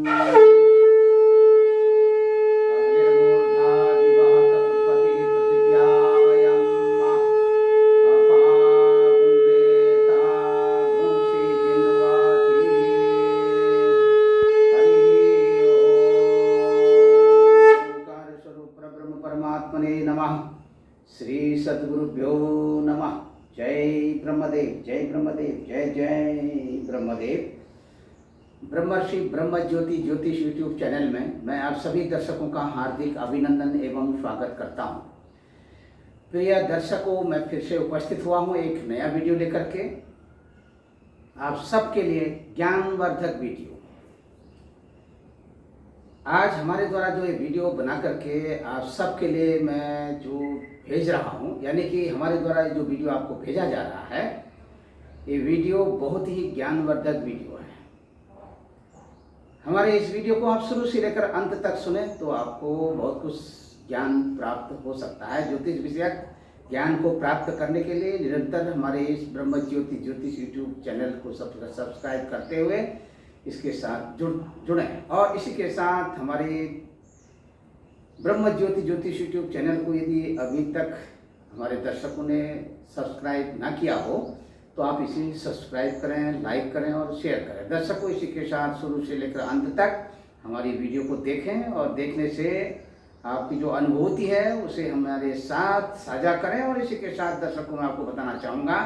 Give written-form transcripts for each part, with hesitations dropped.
श्री सद्गुरुभ्यो नमः। जय ब्रह्मदेव, जय ब्रह्मदेव, जय जय ब्रह्मदेव। ब्रह्मर्षि ब्रह्म ज्योति ज्योतिष यूट्यूब चैनल में मैं आप सभी दर्शकों का हार्दिक अभिनंदन एवं स्वागत करता हूं। प्रिय दर्शकों, मैं फिर से उपस्थित हुआ हूं एक नया वीडियो लेकर के आप सबके लिए ज्ञानवर्धक वीडियो। आज हमारे द्वारा जो ये वीडियो बना करके आप सबके लिए मैं जो भेज रहा हूँ, यानी कि हमारे द्वारा जो वीडियो आपको भेजा जा रहा है, ये वीडियो बहुत ही ज्ञानवर्धक वीडियो है। हमारे इस वीडियो को आप शुरू से लेकर अंत तक सुने तो आपको बहुत कुछ ज्ञान प्राप्त हो सकता है। ज्योतिष विषयक ज्ञान को प्राप्त करने के लिए निरंतर हमारे इस ब्रह्म ज्योति ज्योतिष यूट्यूब चैनल को सब्सक्राइब करते हुए इसके साथ जुड़ें। और इसी के साथ हमारे ब्रह्म ज्योति ज्योतिष यूट्यूब चैनल को यदि अभी तक हमारे दर्शकों ने सब्सक्राइब ना किया हो तो आप इसे सब्सक्राइब करें, लाइक करें और शेयर करें। दर्शकों, इसी के साथ शुरू से लेकर अंत तक हमारी वीडियो को देखें और देखने से आपकी जो अनुभूति है उसे हमारे साथ साझा करें। और इसी के साथ दर्शकों, मैं आपको बताना चाहूँगा,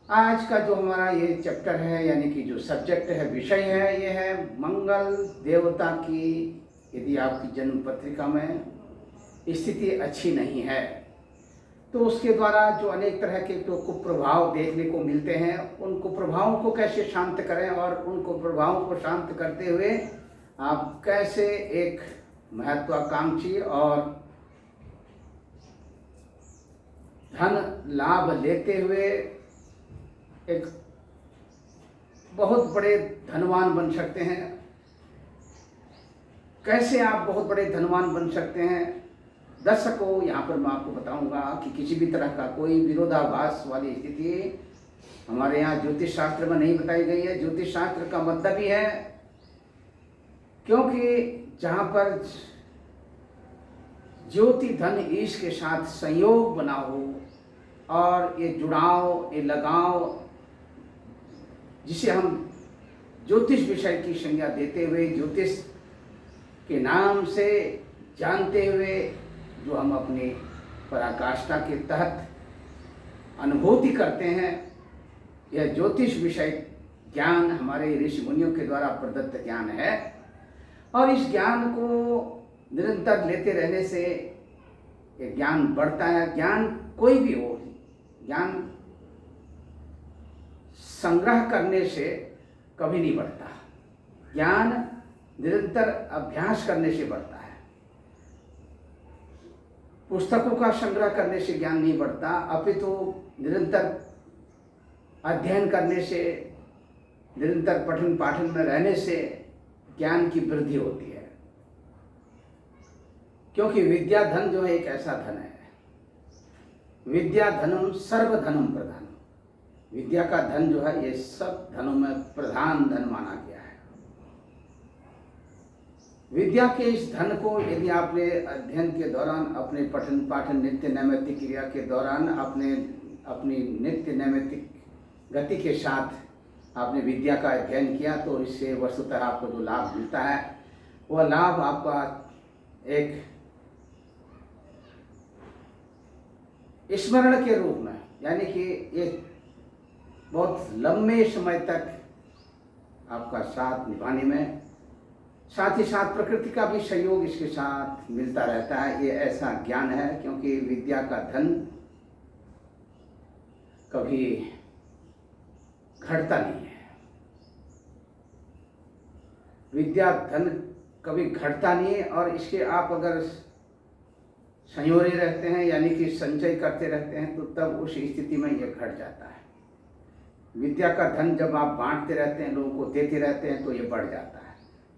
आज का जो हमारा ये चैप्टर है, यानी कि जो सब्जेक्ट है, विषय है, ये है मंगल देवता की यदि आपकी जन्म पत्रिका में स्थिति अच्छी नहीं है तो उसके द्वारा जो अनेक तरह के जो कुप्रभाव देखने को मिलते हैं, उन कुप्रभावों को कैसे शांत करें और उन कुप्रभावों को शांत करते हुए आप कैसे एक महत्वाकांक्षी और धन लाभ लेते हुए एक बहुत बड़े धनवान बन सकते हैं। कैसे आप बहुत बड़े धनवान बन सकते हैं दर्शकों, यहाँ पर मैं आपको बताऊंगा कि किसी भी तरह का कोई विरोधाभास वाली स्थिति हमारे यहाँ ज्योतिष शास्त्र में नहीं बताई गई है। ज्योतिष शास्त्र का मतलब ही है, क्योंकि जहाँ पर ज्योति धन ईश के साथ संयोग बना हो और ये जुड़ाव, ये लगाव, जिसे हम ज्योतिष विषय की संज्ञा देते हुए ज्योतिष के नाम से जानते हुए जो हम अपनी पराकाष्ठा के तहत अनुभूति करते हैं, यह ज्योतिष विषय ज्ञान हमारे ऋषि मुनियों के द्वारा प्रदत्त ज्ञान है। और इस ज्ञान को निरंतर लेते रहने से ये ज्ञान बढ़ता है। ज्ञान कोई भी हो, ज्ञान संग्रह करने से कभी नहीं बढ़ता। ज्ञान निरंतर अभ्यास करने से बढ़ता है। पुस्तकों का संग्रह करने से ज्ञान नहीं बढ़ता, अपितु निरंतर अध्ययन करने से, निरंतर पठन पाठन में रहने से ज्ञान की वृद्धि होती है। क्योंकि विद्या धन जो है एक ऐसा धन है, विद्या धनम सर्वधनम प्रधान। विद्या का धन जो है ये सब धनों में प्रधान धन माना गया है। विद्या के इस धन को यदि आपने अध्ययन के दौरान, अपने पठन पाठन नित्य नैमित्तिक क्रिया के दौरान, अपनी नित्य नैमित्तिक गति के साथ आपने विद्या का अध्ययन किया तो इससे वस्तुतः आपको जो लाभ मिलता है वह लाभ आपका एक स्मरण के रूप में, यानी कि ये बहुत लंबे समय तक आपका साथ निभाने में, साथ ही साथ प्रकृति का भी सहयोग इसके साथ मिलता रहता है। ये ऐसा ज्ञान है, क्योंकि विद्या का धन कभी घटता नहीं है। विद्या धन कभी घटता नहीं है और इसके आप अगर संयोरे रहते हैं, यानी कि संचय करते रहते हैं, तो तब उस स्थिति में यह घट जाता है। विद्या का धन जब आप बांटते रहते हैं, लोगों को देते रहते हैं, तो ये बढ़ जाता है।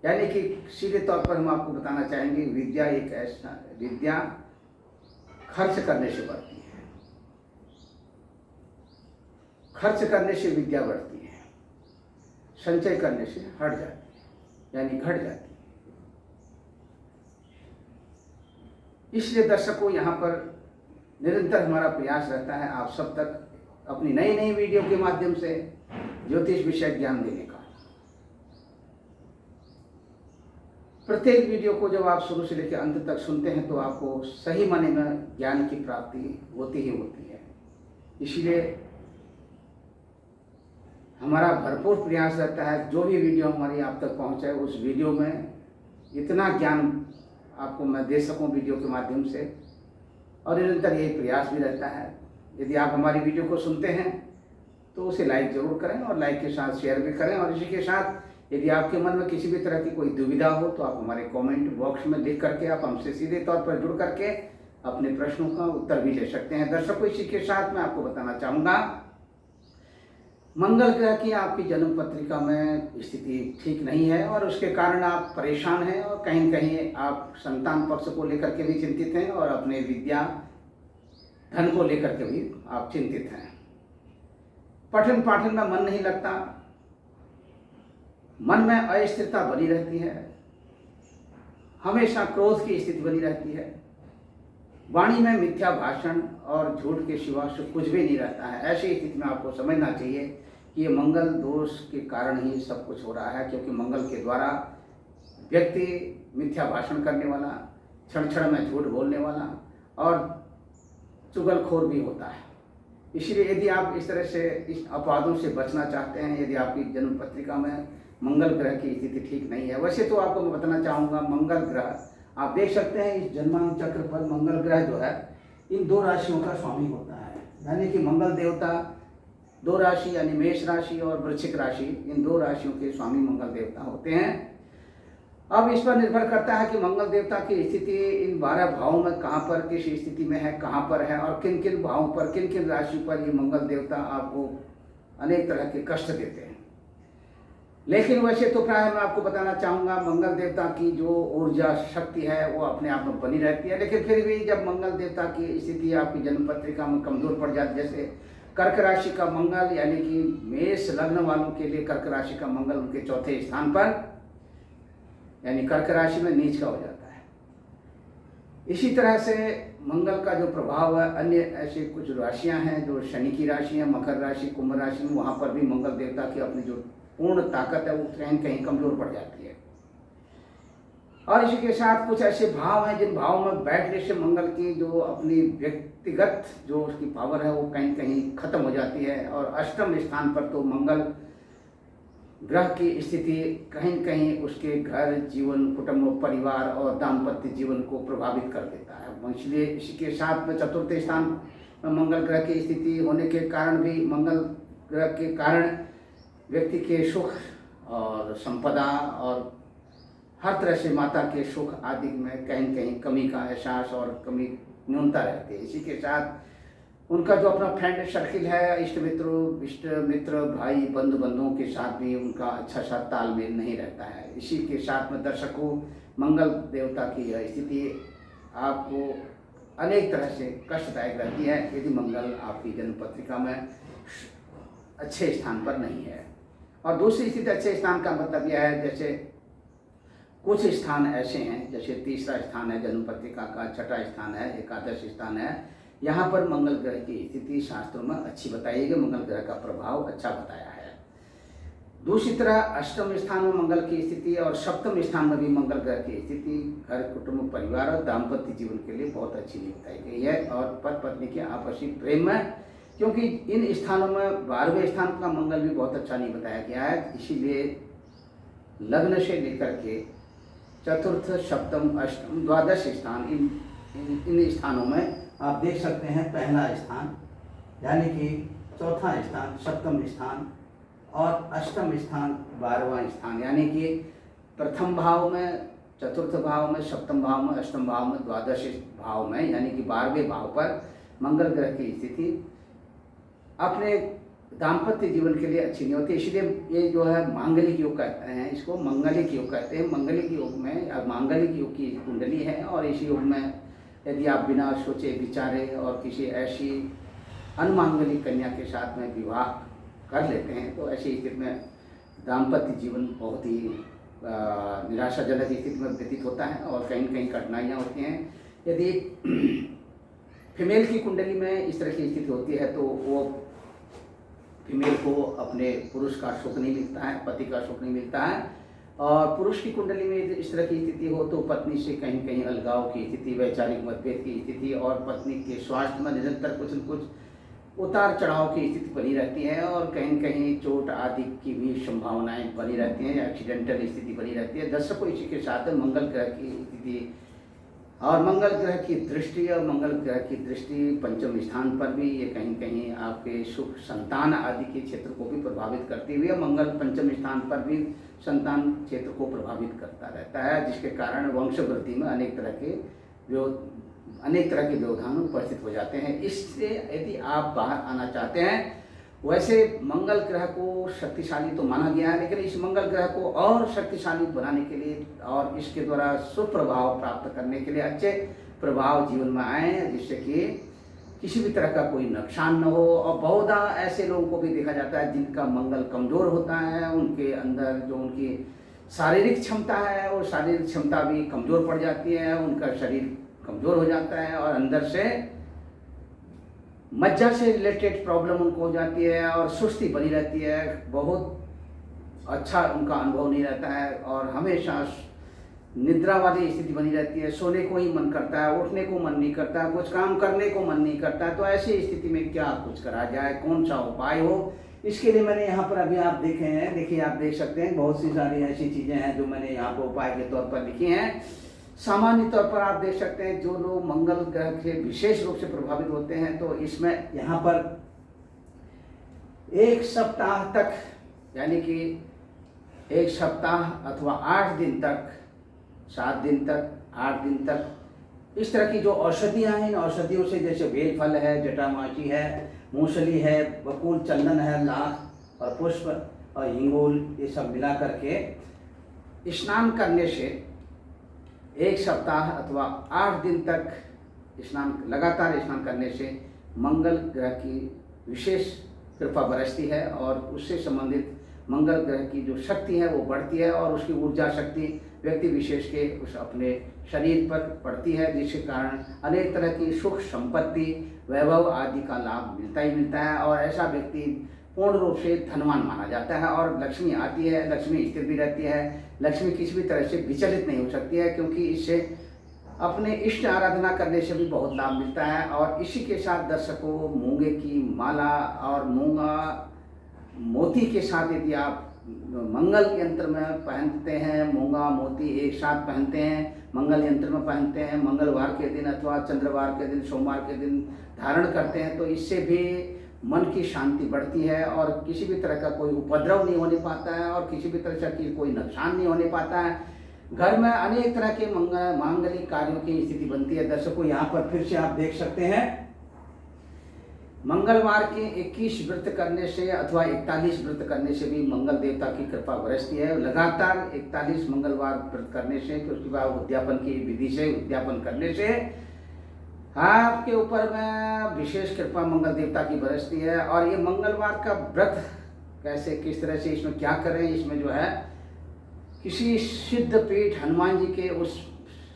यानी कि सीधे तौर पर हम आपको बताना चाहेंगे, विद्या एक ऐसा, विद्या खर्च करने से बढ़ती है। खर्च करने से विद्या बढ़ती है, संचय करने से हट जाती है। यानी घट जाती है। इसलिए दर्शकों, यहाँ पर निरंतर हमारा प्रयास रहता है आप सब तक अपनी नई नई वीडियो के माध्यम से ज्योतिष विषय ज्ञान देने का। प्रत्येक वीडियो को जब आप शुरू से लेकर अंत तक सुनते हैं तो आपको सही माने में ज्ञान की प्राप्ति होती ही होती है। इसलिए हमारा भरपूर प्रयास रहता है जो भी वीडियो हमारी आप तक पहुंचे उस वीडियो में इतना ज्ञान आपको मैं दे सकूं वीडियो के माध्यम से, और निरंतर यही प्रयास भी रहता है। यदि आप हमारी वीडियो को सुनते हैं तो उसे लाइक जरूर करें और लाइक के साथ शेयर भी करें। और इसी के साथ यदि आपके मन में किसी भी तरह की कोई दुविधा हो तो आप हमारे कमेंट बॉक्स में लिख करके आप हमसे सीधे तौर पर जुड़ करके अपने प्रश्नों का उत्तर भी ले सकते हैं। दर्शकों, इसी के साथ मैं आपको बताना चाहूँगा, मंगल ग्रह की आपकी जन्म पत्रिका में स्थिति ठीक नहीं है और उसके कारण आप परेशान हैं और कहीं न कहीं आप संतान पक्ष को लेकर के भी चिंतित हैं और अपने विद्या धन को लेकर के भी आप चिंतित हैं। पठन पाठन में मन नहीं लगता, मन में अस्थिरता बनी रहती है, हमेशा क्रोध की स्थिति बनी रहती है, वाणी में मिथ्या भाषण और झूठ के सिवा से कुछ भी नहीं रहता है। ऐसी स्थिति में आपको समझना चाहिए कि ये मंगल दोष के कारण ही सब कुछ हो रहा है, क्योंकि मंगल के द्वारा व्यक्ति मिथ्या भाषण करने वाला, क्षण क्षण में झूठ बोलने वाला और चुगलखोर भी होता है। इसलिए यदि आप इस तरह से इस अपवादों से बचना चाहते हैं, यदि आपकी जन्म पत्रिका में मंगल ग्रह की स्थिति ठीक नहीं है, वैसे तो आपको मैं बताना चाहूँगा, मंगल ग्रह आप देख सकते हैं इस जन्मांक चक्र पर मंगल ग्रह जो है इन दो राशियों का स्वामी होता है। यानी कि मंगल देवता दो राशि यानी मेष राशि और वृश्चिक राशि, इन दो राशियों के स्वामी मंगल देवता होते हैं। अब इस पर निर्भर करता है कि मंगल देवता की स्थिति इन 12 भावों में कहाँ पर किस स्थिति में है, कहाँ पर है और किन किन भावों पर किन किन राशि पर ये मंगल देवता आपको अनेक तरह के कष्ट देते हैं। लेकिन वैसे तो प्राय मैं आपको बताना चाहूँगा, मंगल देवता की जो ऊर्जा शक्ति है वो अपने आप में बनी रहती है। लेकिन फिर भी जब मंगल देवता की स्थिति आपकी जन्म पत्रिका में कमज़ोर पड़ जाती है, जैसे कर्क राशि का मंगल यानी कि मेष लग्न वालों के लिए कर्क राशि का मंगल उनके चौथे स्थान पर यानी कर्क राशि में नीच का हो जाता है। इसी तरह से मंगल का जो प्रभाव है अन्य ऐसे कुछ राशियाँ हैं जो शनि की राशि है, मकर राशि, कुंभ राशि में, वहाँ पर भी मंगल देवता की अपनी जो पूर्ण ताकत है वो कहीं कहीं कमजोर पड़ जाती है। और इसी के साथ कुछ ऐसे भाव हैं जिन भावों में बैठने से मंगल की जो अपनी व्यक्तिगत जो उसकी पावर है वो कहीं कहीं खत्म हो जाती है। और अष्टम स्थान पर तो मंगल ग्रह की स्थिति कहीं कहीं उसके घर, जीवन, कुटुंब, परिवार और दाम्पत्य जीवन को प्रभावित कर देता है। इसलिए इसी के साथ में चतुर्थ स्थान में मंगल ग्रह की स्थिति होने के कारण भी मंगल ग्रह के कारण व्यक्ति के सुख और संपदा और हर तरह से माता के सुख आदि में कहीं कहीं कमी का एहसास और कमी न्यूनता रहती है। इसी के साथ उनका जो अपना फ्रेंड सर्किल है, इष्ट मित्र, भाई, बंधुओं के साथ भी उनका अच्छा सा तालमेल नहीं रहता है। इसी के साथ में दर्शकों, मंगल देवता की यह स्थिति आपको अनेक तरह से कष्टदायक रहती है यदि मंगल आपकी जन्म पत्रिका में अच्छे स्थान पर नहीं है। और दूसरी स्थिति अच्छे स्थान का मतलब यह है, जैसे कुछ स्थान ऐसे हैं, जैसे तीसरा स्थान है जन्म पत्रिका का, छठा स्थान है, एकादश स्थान है, यहाँ पर मंगल ग्रह की स्थिति शास्त्रों में अच्छी बताई गई, मंगल ग्रह का प्रभाव अच्छा बताया है। दूसरी तरह अष्टम स्थान में मंगल की स्थिति और सप्तम स्थान में भी मंगल ग्रह की स्थिति घर, कुटुंब, परिवार और दाम्पत्य जीवन के लिए बहुत अच्छी नहीं बताई गई है। और पति पत्नी के आपसी प्रेम में, क्योंकि इन स्थानों में 12वें स्थान का मंगल भी बहुत अच्छा नहीं बताया गया है, इसीलिए लग्न से लेकर के चतुर्थ, सप्तम, अष्टम, द्वादश स्थान इन स्थानों में आप देख सकते हैं पहला स्थान यानी कि चौथा स्थान, सप्तम स्थान और अष्टम स्थान 12वां स्थान, यानी कि प्रथम भाव में, चतुर्थ भाव में, सप्तम भाव में, अष्टम भाव में, द्वादश भाव में यानी कि 12वें भाव पर मंगल ग्रह की स्थिति अपने दाम्पत्य जीवन के लिए अच्छी नहीं होती। इसलिए ये जो है मांगलिक योग कहते हैं, इसको मंगलिक योग कहते हैं। मंगलिक योग में मांगलिक योग की कुंडली है और इस योग में यदि आप बिना सोचे विचारे और किसी ऐसी अनमांगलिक कन्या के साथ में विवाह कर लेते हैं तो ऐसी स्थिति में दाम्पत्य जीवन बहुत ही निराशाजनक स्थिति में व्यतीत होता है और कहीं न कहीं कठिनाइयाँ होती हैं। यदि फीमेल की कुंडली में इस तरह की स्थिति होती है तो वो फीमेल को अपने पुरुष का सुख नहीं मिलता है, पति का सुख नहीं मिलता है। और पुरुष की कुंडली में इस तरह की स्थिति हो तो पत्नी से कहीं कहीं अलगाव की स्थिति, वैचारिक मतभेद की स्थिति और पत्नी के स्वास्थ्य में निरंतर कुछ न कुछ उतार चढ़ाव की स्थिति बनी रहती है और कहीं न कहीं चोट आदि की भी संभावनाएं बनी रहती हैं, एक्सीडेंटल स्थिति बनी रहती है। दर्शकों, इसी के साथ मंगल ग्रह की स्थिति और मंगल ग्रह की दृष्टि और मंगल ग्रह की दृष्टि पंचम स्थान पर भी ये कहीं कहीं आपके सुख संतान आदि के क्षेत्र को भी प्रभावित करती हुई मंगल पंचम स्थान पर भी संतान क्षेत्र को प्रभावित करता रहता है, जिसके कारण वंश वृद्धि में अनेक तरह के व्यवधान उपस्थित हो जाते हैं। इससे यदि आप बाहर आना चाहते हैं, वैसे मंगल ग्रह को शक्तिशाली तो माना गया है, लेकिन इस मंगल ग्रह को और शक्तिशाली बनाने के लिए और इसके द्वारा शुभ प्रभाव प्राप्त करने के लिए, अच्छे प्रभाव जीवन में आए, जिससे कि किसी भी तरह का कोई नुकसान न हो। और बहुधा ऐसे लोगों को भी देखा जाता है जिनका मंगल कमज़ोर होता है, उनके अंदर जो उनकी शारीरिक क्षमता है वो शारीरिक क्षमता भी कमज़ोर पड़ जाती है, उनका शरीर कमज़ोर हो जाता है और अंदर से मज्जा से रिलेटेड प्रॉब्लम उनको हो जाती है और सुस्ती बनी रहती है, बहुत अच्छा उनका अनुभव नहीं रहता है और हमेशा निद्रा वाली स्थिति बनी रहती है, सोने को ही मन करता है, उठने को मन नहीं करता, कुछ काम करने को मन नहीं करता। तो ऐसी स्थिति में क्या कुछ करा जाए, कौन सा उपाय हो, इसके लिए मैंने यहाँ पर अभी आप देखे हैं, देखिए आप देख सकते हैं बहुत सी सारी ऐसी चीज़ें हैं जो मैंने यहाँ पर उपाय के तौर पर लिखी हैं। सामान्य तौर पर आप देख सकते हैं जो लोग मंगल ग्रह से विशेष रूप से प्रभावित होते हैं तो इसमें यहाँ पर एक सप्ताह तक, यानी कि एक सप्ताह अथवा 8 दिन तक, 7 दिन तक, 8 दिन तक इस तरह की जो औषधियाँ हैं, इन औषधियों से जैसे बेलफल है, जटामाची है, मूंगफली है, बकुल, चंदन है, लाख और पुष्प और हिंगोल, ये सब मिला करके स्नान करने से एक सप्ताह अथवा 8 दिन तक लगातार स्नान करने से मंगल ग्रह की विशेष कृपा बरसती है और उससे संबंधित मंगल ग्रह की जो शक्ति है वो बढ़ती है और उसकी ऊर्जा शक्ति व्यक्ति विशेष के उस अपने शरीर पर पड़ती है, जिसके कारण अनेक तरह की सुख संपत्ति वैभव आदि का लाभ मिलता ही मिलता है और ऐसा व्यक्ति पूर्ण रूप से धनवान माना जाता है और लक्ष्मी आती है, लक्ष्मी स्थिर भी रहती है, लक्ष्मी किसी भी तरह से विचलित नहीं हो सकती है, क्योंकि इससे अपने इष्ट आराधना करने से भी बहुत लाभ मिलता है। और इसी के साथ दर्शकों, मूंगे की माला और मूंगा मोती के साथ यदि आप मंगल यंत्र में पहनते हैं, मूंगा मोती एक साथ पहनते हैं, मंगल यंत्र में पहनते हैं, मंगलवार के दिन अथवा चंद्रवार के दिन, सोमवार के दिन धारण करते हैं, तो इससे भी मन की शांति बढ़ती है और किसी भी तरह का कोई उपद्रव नहीं होने पाता है और किसी भी तरह का कोई नुकसान नहीं होने पाता है। घर में अनेक तरह के मांगलिक कार्यों की स्थिति बनती है। दर्शकों, यहाँ पर फिर से आप देख सकते हैं, मंगलवार के 21 व्रत करने से अथवा 41 व्रत करने से भी मंगल देवता की कृपा बरसती है। लगातार 41 मंगलवार व्रत करने से, फिर उसके बाद उद्यापन की विधि से उद्यापन करने से आपके ऊपर में विशेष कृपा मंगल देवता की बरसती है। और ये मंगलवार का व्रत कैसे, किस तरह से, इसमें क्या करें, इसमें जो है किसी सिद्ध पीठ हनुमान जी के उस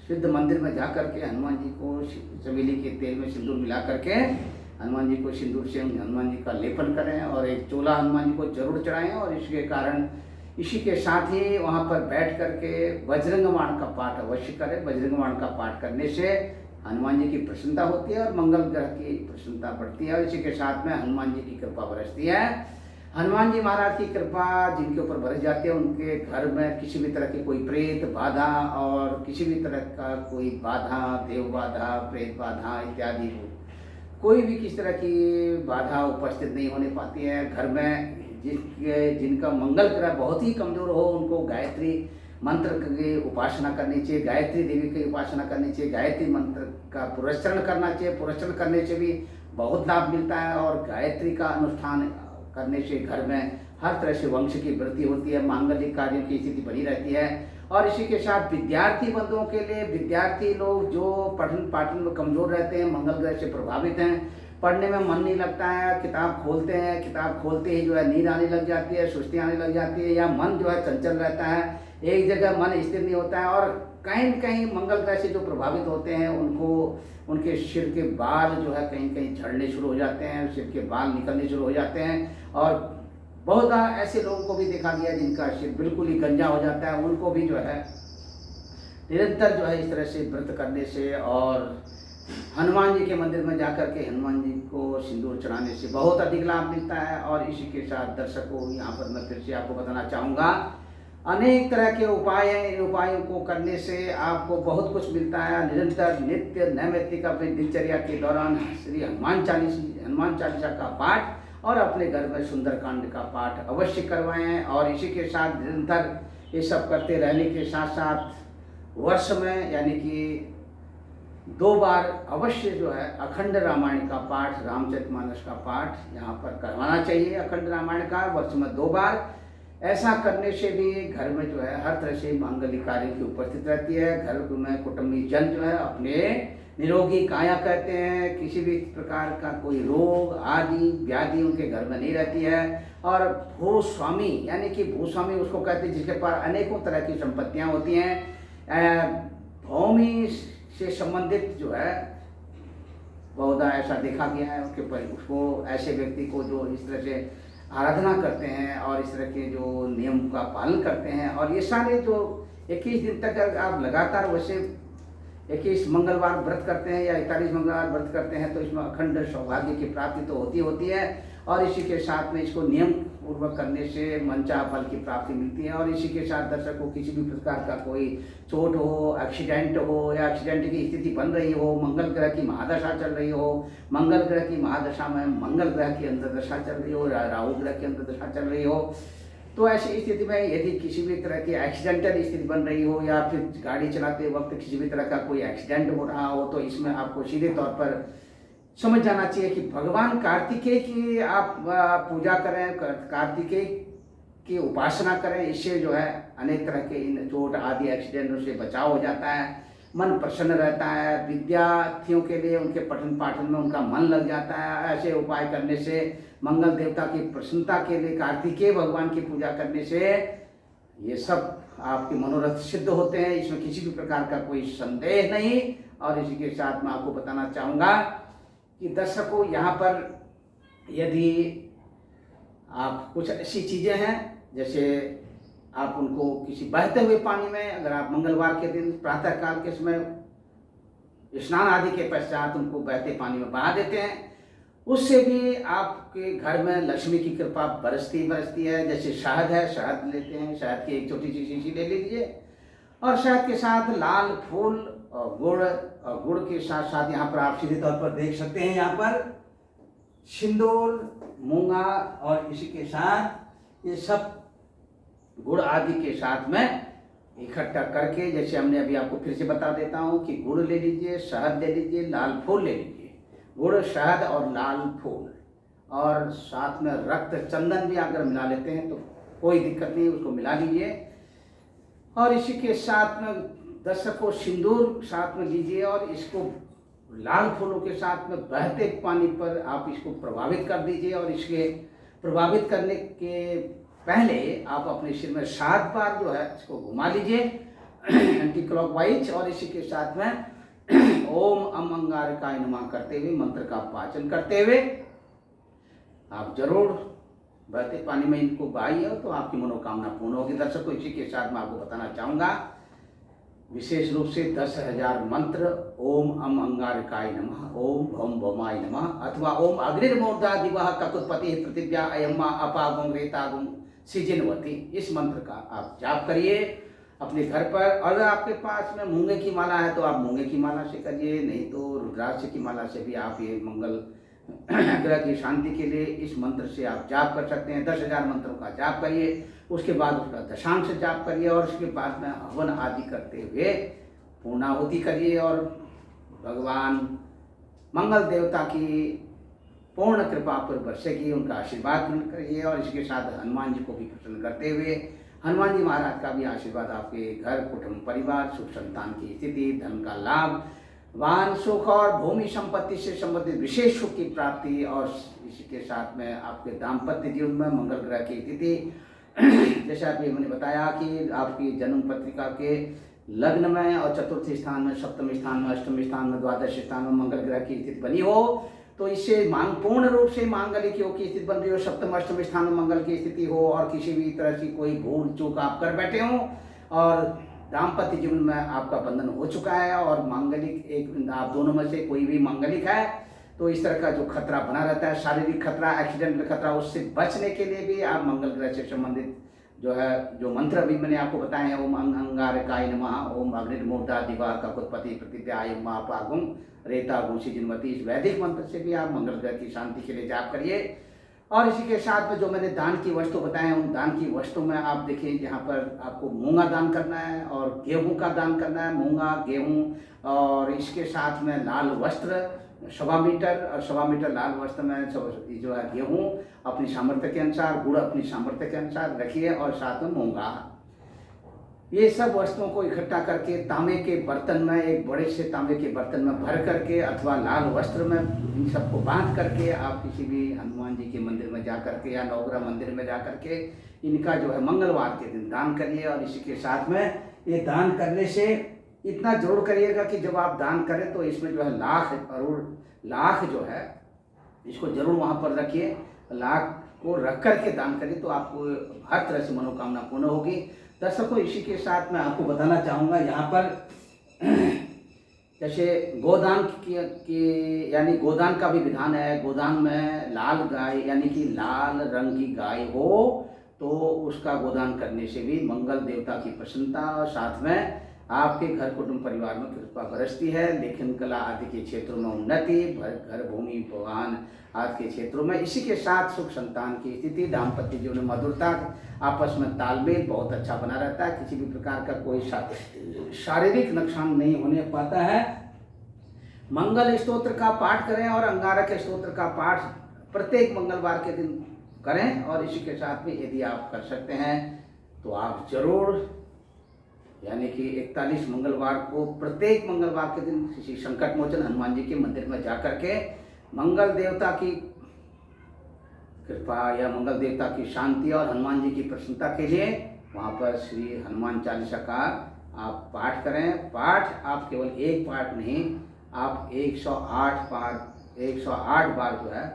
सिद्ध मंदिर में जा करके हनुमान जी को चमेली के तेल में सिंदूर मिला करके हनुमान जी को सिंदूर से हनुमान जी का लेपन करें और एक चोला हनुमान जी को जरूर चढ़ाएं। और इसके कारण इसी के साथ ही वहाँ पर बैठ करके वज्रंगबाण का पाठ अवश्य करें। वज्रंगबाण का पाठ करने से हनुमान जी की प्रसन्नता होती है और मंगल ग्रह की प्रसन्नता बढ़ती है और इसी के साथ में हनुमान जी की कृपा बरसती है। हनुमान जी महाराज की कृपा जिनके ऊपर बरस जाती है, उनके घर में किसी भी तरह की कोई प्रेत बाधा और किसी भी तरह का कोई बाधा, देव बाधा, प्रेत बाधा इत्यादि कोई भी किसी तरह की बाधा उपस्थित नहीं होने पाती है। घर में जिनका मंगल ग्रह बहुत ही कमज़ोर हो, उनको गायत्री मंत्र की उपासना करनी चाहिए, गायत्री देवी की उपासना करनी चाहिए, गायत्री मंत्र का पुरस्चरण करना चाहिए। पुरस्चरण करने से भी बहुत लाभ मिलता है और गायत्री का अनुष्ठान करने से घर में हर तरह से वंश की वृद्धि होती है, मांगलिक कार्यों की स्थिति बनी रहती है। और इसी के साथ विद्यार्थी बंधुओं के लिए, विद्यार्थी लोग जो पठन पाठन में कमज़ोर रहते हैं, मंगल ग्रह से प्रभावित हैं, पढ़ने में मन नहीं लगता है, किताब खोलते हैं, किताब खोलते ही जो है नींद आने लग जाती है, सुस्ती आने लग जाती है, या मन जो है चंचल रहता है, एक जगह मन स्थिर नहीं होता है, और कहीं न कहीं मंगल ग्रह से जो प्रभावित होते हैं उनको उनके सिर के बाल जो है कहीं कहीं झड़ने शुरू हो जाते हैं, सिर के बाल निकलने शुरू हो जाते हैं। और बहुत ऐसे लोगों को भी देखा गया जिनका सिर बिल्कुल ही गंजा हो जाता है, उनको भी जो है निरंतर जो है इस तरह से व्रत करने से और हनुमान जी के मंदिर में जाकर के हनुमान जी को सिंदूर चढ़ाने से बहुत अधिक लाभ मिलता है। और इसी के साथ दर्शकों, यहाँ पर मैं फिर से आपको बताना चाहूँगा, अनेक तरह के उपाय हैं, इन उपायों को करने से आपको बहुत कुछ मिलता है। निरंतर नित्य नैमित्तिक अपनी दिनचर्या के दौरान श्री हनुमान चालीसा का पाठ और अपने घर में सुंदरकांड का पाठ अवश्य करवाएं। और इसी के साथ निरंतर ये सब करते रहने के साथ साथ वर्ष में यानी कि 2 बार अवश्य जो है अखंड रामायण का पाठ, रामचरितमानस का पाठ यहाँ पर करवाना चाहिए। अखंड रामायण का वर्ष में 2 बार, ऐसा करने से भी घर में जो है हर तरह से मांगलिक कार्य की उपस्थित रहती है। घर में कुटुंबी जन जो है अपने निरोगी काया कहते हैं, किसी भी प्रकार का कोई रोग आदि व्याधि उनके घर में नहीं रहती है। और भूस्वामी यानी कि भूस्वामी उसको कहते हैं जिसके पास अनेकों तरह की संपत्तियाँ होती हैं, भूमि से संबंधित जो है बहुधा ऐसा देखा गया है, उसके पर उसको ऐसे व्यक्ति को जो इस तरह से आराधना करते हैं और इस तरह के जो नियम का पालन करते हैं, और ये सारे जो 21 दिन तक अगर आप लगातार वैसे 21 मंगलवार व्रत करते हैं या 41 मंगलवार व्रत करते हैं तो इसमें अखंड सौभाग्य की प्राप्ति तो होती है। और इसी के साथ में इसको नियम पूर्वक करने से मनचाहा फल की प्राप्ति मिलती है। और इसी के साथ दर्शक को किसी भी प्रकार का कोई चोट हो, एक्सीडेंट हो या एक्सीडेंट की स्थिति बन रही हो, मंगल ग्रह की महादशा चल रही हो, मंगल ग्रह की महादशा में मंगल ग्रह की अंतर्दशा चल रही हो, राहु ग्रह की अंतर्दशा चल रही हो, तो ऐसी स्थिति में यदि किसी भी तरह की एक्सीडेंटल स्थिति बन रही हो या फिर गाड़ी चलाते वक्त किसी भी तरह का कोई एक्सीडेंट हो रहा हो, तो इसमें आपको सीधे तौर पर समझ जाना चाहिए कि भगवान कार्तिकेय की आप पूजा करें, कार्तिकेय की उपासना करें। इससे जो है अनेक तरह के इन चोट आदि एक्सीडेंटों से बचाव हो जाता है, मन प्रसन्न रहता है, विद्यार्थियों के लिए उनके पठन पाठन में उनका मन लग जाता है। ऐसे उपाय करने से मंगल देवता की प्रसन्नता के लिए कार्तिकेय भगवान की पूजा करने से ये सब आपके मनोरथ सिद्ध होते हैं, इसमें किसी भी प्रकार का कोई संदेह नहीं। और इसी के साथ मैं आपको बताना चाहूँगा कि दर्शकों, यहाँ पर यदि आप कुछ ऐसी चीज़ें हैं जैसे आप उनको किसी बहते हुए पानी में, अगर आप मंगलवार के दिन प्रातः काल के समय स्नान आदि के पश्चात उनको बहते पानी में बहा देते हैं, उससे भी आपके घर में लक्ष्मी की कृपा बरसती है। जैसे शहद है, शहद लेते हैं, शहद की एक छोटी सी शीशी ले लीजिए और शहद के साथ लाल फूल और गुड़ के साथ साथ यहाँ पर आप सीधे तौर पर देख सकते हैं, यहाँ पर सिंदूर, मूंगा और इसी के साथ ये सब गुड़ आदि के साथ में इकट्ठा करके, जैसे हमने अभी आपको फिर से बता देता हूँ कि गुड़ ले लीजिए, शहद ले लीजिए, लाल फूल ले लीजिए, गुड़, शहद और लाल फूल, और साथ में रक्त चंदन भी अगर मिला लेते हैं तो कोई दिक्कत नहीं, उसको मिला लीजिए। और इसी के साथ में दर्शकों सिंदूर साथ में लीजिए और इसको लाल फूलों के साथ में बहते पानी पर आप इसको प्रभावित कर दीजिए। और इसके प्रभावित करने के पहले आप अपने सिर में 7 बार जो है इसको घुमा लीजिए एंटी क्लॉकवाइज, और इसी के साथ में ओम अम अंगारकाय नमः करते हुए मंत्र का वाचन करते हुए आप जरूर बहते पानी में इनको बहाइए तो आपकी मनोकामना पूर्ण होगी। दर्शकों, इसी के साथ मैं आपको बताना चाहूँगा विशेष रूप से 10,000 मंत्र ओम अम अंगारकाय नमः, ओम भम भमाय नमः, अथवा ओम अग्निर्मूर्धा दिवः ककुत्पति पृथिव्या अयम्मा अपागुम रेतागुम सिजिनवती, इस मंत्र का आप जाप करिए अपने घर पर। अगर आपके पास में मूंगे की माला है तो आप मूंगे की माला से करिए, नहीं तो रुद्राक्ष की माला से भी आप ये मंगल ग्रह की शांति के लिए इस मंत्र से आप जाप कर सकते हैं। 10,000 मंत्रों का जाप करिए, उसके बाद उसका दशांश जाप करिए और उसके बाद में हवन आदि करते हुए पूर्णाहुति करिए और भगवान मंगल देवता की पूर्ण कृपा पर बरसेगी, उनका आशीर्वाद ग्रहण करिए। और इसके साथ हनुमान जी को भी प्रसन्न करते हुए हनुमान जी महाराज का भी आशीर्वाद आपके घर, कुटुंब, परिवार, सुख संतान की स्थिति, धन का लाभ, वाहन सुख और भूमि संपत्ति से संबंधित विशेष सुख की प्राप्ति, और इसी के साथ में आपके दाम्पत्य जीवन में मंगल ग्रह की स्थिति, जैसे अभी मैंने बताया कि आपकी जन्म पत्रिका के लग्न में और चतुर्थ स्थान में, सप्तम स्थान में, अष्टम स्थान में, द्वादश स्थान में मंगल ग्रह की स्थिति बनी हो, तो इससे पूर्ण रूप से मांगलिक योग की स्थिति बन रही हो, सप्तम अष्टम स्थान में मंगल की स्थिति हो, और किसी भी तरह की कोई भूल चूक आप कर बैठे हो और दाम्पत्य जीवन में आपका बंधन हो चुका है और मांगलिक एक आप दोनों में से कोई भी मांगलिक है, तो इस तरह का जो खतरा बना रहता है, शारीरिक खतरा, एक्सीडेंटल खतरा, उससे बचने के लिए भी आप मंगल ग्रह से संबंधित जो है जो मंत्र अभी मैंने आपको बताए हैं, ओम अंगारकाय नमः, ओम अग्निर्मूर्धा दिवा ककुत्पति प्रतिद्याय महापागुम रेता गुंसी जिनवती, इस वैदिक मंत्र से भी आप मंगल ग्रह की शांति के लिए जाप करिए। और इसी के साथ में जो मैंने दान की वस्तु बताए हैं, उन दान की वस्तु में आप देखिए जहाँ पर आपको मूंगा दान करना है और गेहूं का दान करना है, मूंगा, गेहूं, और इसके साथ में लाल वस्त्र 1.25 मीटर और 1.25 मीटर लाल वस्त्र में जो है गेहूं अपनी सामर्थ्य के अनुसार, गुड़ अपनी सामर्थ्य के अनुसार रखिए, और साथ में मूंगा, ये सब वस्तुओं को इकट्ठा करके तांबे के बर्तन में, एक बड़े से तांबे के बर्तन में भर करके अथवा लाल वस्त्र में इन सबको बांध करके आप किसी भी हनुमान जी के मंदिर में जा करके या नवग्रह मंदिर में जा करके इनका जो है मंगलवार के दिन दान करिए। और इसी के साथ में ये दान करने से इतना जरूर करिएगा कि जब आप दान करें तो इसमें जो है लाख जो है इसको जरूर वहाँ पर रखिए, लाख को रख करके दान करिए तो आपको हर तरह से मनोकामना पूर्ण होगी। दर्शकों, इसी के साथ मैं आपको बताना चाहूँगा यहाँ पर जैसे गोदान की यानी गोदान का भी विधान है। गोदान में लाल गाय यानी कि लाल रंग की गाय हो तो उसका गोदान करने से भी मंगल देवता की प्रसन्नता और साथ में आपके घर कुटुंब परिवार में कृपा बरसती है। लेखन कला आदि के क्षेत्रों में उन्नति, घर भूमि वाहन आदि के क्षेत्रों में, इसी के साथ सुख संतान की स्थिति, दाम्पत्य जीवन में मधुरता, आपस में तालमेल बहुत अच्छा बना रहता है। किसी भी प्रकार का कोई शारीरिक नुकसान नहीं होने पाता है। मंगल स्तोत्र का पाठ करें और अंगारक स्तोत्र का पाठ प्रत्येक मंगलवार के दिन करें। और इसी के साथ में यदि आप कर सकते हैं तो आप जरूर यानी कि 41 मंगलवार को प्रत्येक मंगलवार के दिन किसी संकट मोचन हनुमान जी के मंदिर में जाकर के मंगल देवता की कृपा या मंगल देवता की शांति और हनुमान जी की प्रसन्नता के लिए वहाँ पर श्री हनुमान चालीसा का आप पाठ करें। पाठ आप केवल एक पाठ नहीं, आप 108 बार जो है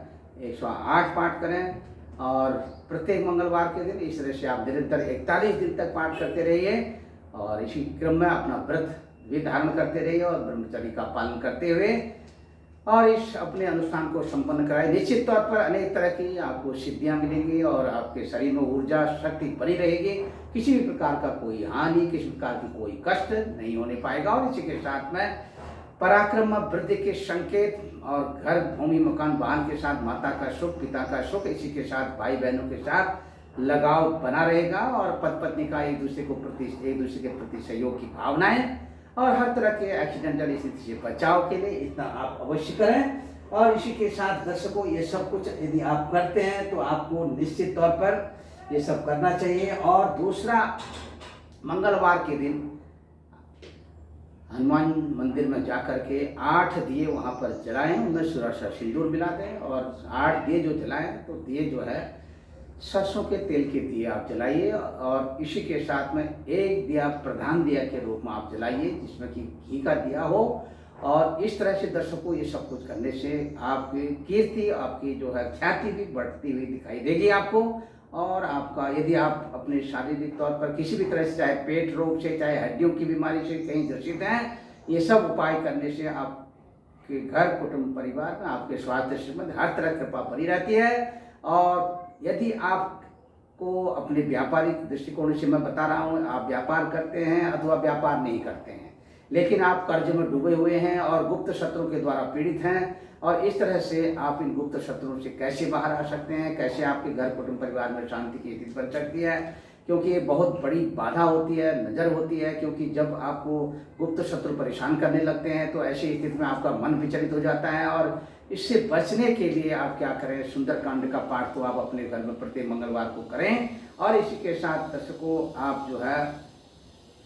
108 पाठ करें और प्रत्येक मंगलवार के दिन इस तरह से आप निरंतर 41 दिन तक पाठ करते रहिए। और इसी क्रम में अपना व्रत भी धारण करते रहिए और ब्रह्मचर्य का पालन करते हुए और इस अपने अनुष्ठान को संपन्न कराए। निश्चित तौर पर अनेक तरह की आपको सिद्धियां मिलेंगी और आपके शरीर में ऊर्जा शक्ति बनी रहेगी। किसी भी प्रकार का कोई हानि, किसी प्रकार की कोई कष्ट नहीं होने पाएगा। और इसी के साथ में पराक्रम वृद्धि के संकेत और घर भूमि मकान वाहन के साथ माता का सुख, पिता का सुख, इसी के साथ भाई बहनों के साथ लगाव बना रहेगा और पति पत्नी का एक दूसरे के प्रति सहयोग की भावनाएं और हर तरह के एक्सीडेंटल स्थिति से बचाव के लिए इतना आप अवश्य करें। और इसी के साथ दर्शकों, ये सब कुछ यदि आप करते हैं तो आपको निश्चित तौर पर ये सब करना चाहिए। और दूसरा, मंगलवार के दिन हनुमान मंदिर में जाकर के 8 दिए वहाँ पर जलाएं, उनमें सुरक्षा सिंदूर मिला दें और 8 दिए जो जलाएं तो दिए जो है सरसों के तेल के दिए आप जलाइए। और इसी के साथ में एक दिया प्रधान दिया के रूप में आप जलाइए जिसमें कि घी का दिया हो। और इस तरह से दर्शकों, ये सब कुछ करने से आपकी कीर्ति, आपकी जो है ख्याति भी बढ़ती हुई दिखाई देगी आपको। और आपका यदि आप अपने शारीरिक तौर पर किसी भी तरह से, चाहे पेट रोग से, चाहे हड्डियों की बीमारी से कहीं ग्रसित हैं, ये सब उपाय करने से आपके घर कुटुंब परिवार में आपके स्वास्थ्य संबंध हर तरह कृपा बनी रहती है। और यदि आपको अपने व्यापारिक दृष्टिकोण से मैं बता रहा हूँ, आप व्यापार करते हैं अथवा व्यापार नहीं करते हैं लेकिन आप कर्ज में डूबे हुए हैं और गुप्त शत्रुओं के द्वारा पीड़ित हैं, और इस तरह से आप इन गुप्त शत्रुओं से कैसे बाहर आ सकते हैं, कैसे आपके घर कुटुंब परिवार में शांति की स्थिति बन सकती है, क्योंकि ये बहुत बड़ी बाधा होती है, नज़र होती है। क्योंकि जब आपको गुप्त शत्रु परेशान करने लगते हैं तो ऐसी स्थिति में आपका मन विचलित हो जाता है। और इससे बचने के लिए आप क्या करें, सुंदरकांड का पाठ तो आप अपने घर में प्रत्येक मंगलवार को करें। और इसी के साथ दर्शकों, आप जो है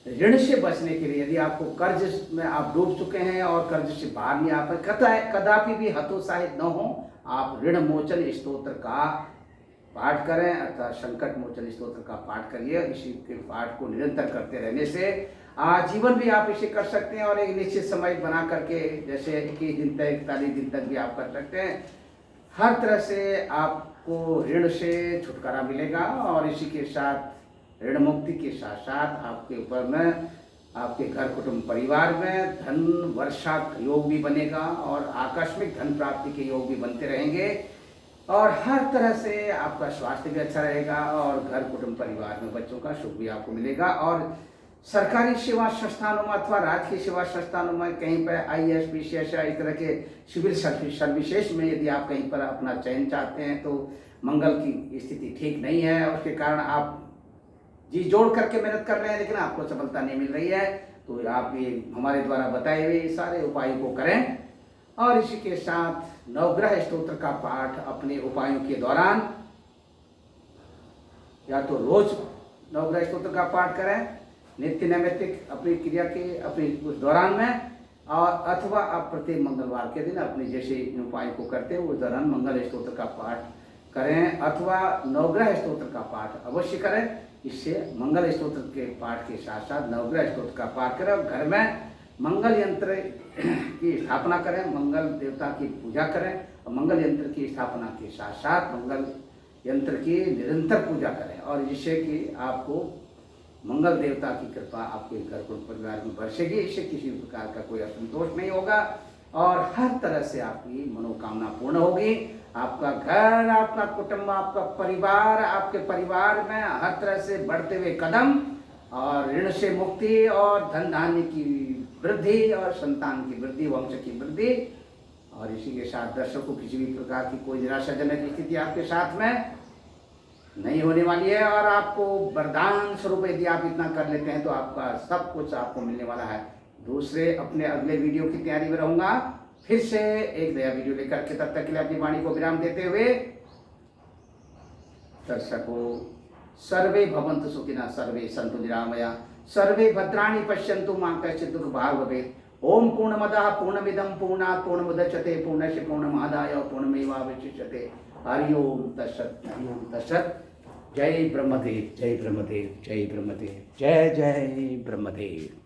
ऋण से बचने के लिए, यदि आपको कर्ज में आप डूब चुके हैं और कर्ज से बाहर नहीं आ पाए, कदापि भी हतोत्साहित न हो। आप ऋण मोचन स्तोत्र का पाठ करें, अर्थात संकट मोचन स्तोत्र का पाठ करिए। इसी के पाठ को निरंतर करते रहने से आजीवन भी आप इसे कर सकते हैं और एक निश्चित समय बना करके, जैसे 21 दिन तक 41 दिन तक भी आप कर सकते हैं। हर तरह से आपको ऋण से छुटकारा मिलेगा और इसी के साथ ऋण मुक्ति के साथ साथ आपके ऊपर में, आपके घर कुटुंब परिवार में धन वर्षा योग भी बनेगा और आकस्मिक धन प्राप्ति के योग भी बनते रहेंगे और हर तरह से आपका स्वास्थ्य भी अच्छा रहेगा और घर कुटुंब परिवार में बच्चों का सुख भी आपको मिलेगा। और सरकारी सेवा संस्थानों में अथवा राजकीय सेवा संस्थानों में कहीं पर IAS PCS इस तरह के सिविल सर्विसेज में यदि आप कहीं पर अपना चयन चाहते हैं तो मंगल की स्थिति ठीक नहीं है, उसके कारण आप जी जोड़ करके मेहनत कर रहे हैं लेकिन आपको सफलता नहीं मिल रही है। तो आप ये हमारे द्वारा बताए हुए सारे उपायों को करें और इसी के साथ नवग्रह स्तोत्र का पाठ अपने उपायों के दौरान, या तो रोज नवग्रह स्तोत्र का पाठ करें नित्य नैमित्तिक अपनी क्रिया के अपने उस दौरान में, और अथवा आप प्रत्येक मंगलवार के दिन अपने जैसे उपायों को करते हैं उस दौरान मंगल स्तोत्र का पाठ करें अथवा नवग्रह स्तोत्र का पाठ अवश्य करें। इससे मंगल स्तोत्र के पाठ के साथ साथ नवग्रह स्तोत्र का पाठ करें। घर में मंगल यंत्र की स्थापना करें, मंगल देवता की पूजा करें और मंगल यंत्र की स्थापना के साथ साथ मंगल यंत्र की निरंतर पूजा करें और जिससे कि आपको मंगल देवता की कृपा आपके घर को परिवार में बरसेगी। इससे किसी प्रकार का कोई असंतोष नहीं होगा और हर तरह से आपकी मनोकामना पूर्ण होगी। आपका घर, आपका कुटुंब, आपका परिवार, आपके परिवार में हर तरह से बढ़ते हुए कदम और ऋण से मुक्ति और धन धान्य की वृद्धि और संतान की वृद्धि, वंश की वृद्धि। और इसी के साथ दर्शकों किसी भी प्रकार की कोई निराशाजनक स्थिति आपके साथ में नहीं होने वाली है और आपको वरदान स्वरूप यदि आप इतना कर लेते हैं तो आपका सब कुछ आपको मिलने वाला है। दूसरे अपने अगले वीडियो की तैयारी में रहूंगा, फिर से एक नया वीडियो लेकर के, तब तक के लिए अपनी वाणी को विराम देते हुए दर्शकों, सर्वे भवन्तु सुखिनः, सर्वे सन्तु निरामया, सर्वे भद्राणि पश्यन्तु मा कश्चित् दुर्भाग् भवेत्। ओम पूर्णमदः पूर्णमिदं पूर्णात् पूर्णमुदच्यते पूर्णस्य पूर्णमादाय पूर्णमेवावशिष्यते। हरि ओम तत्सत्, हरि ओम तत्सत्। जय ब्रह्मदेव, जय ब्रह्मदेव, जय ब्रह्मदेव, जय जय ब्रह्मदेव।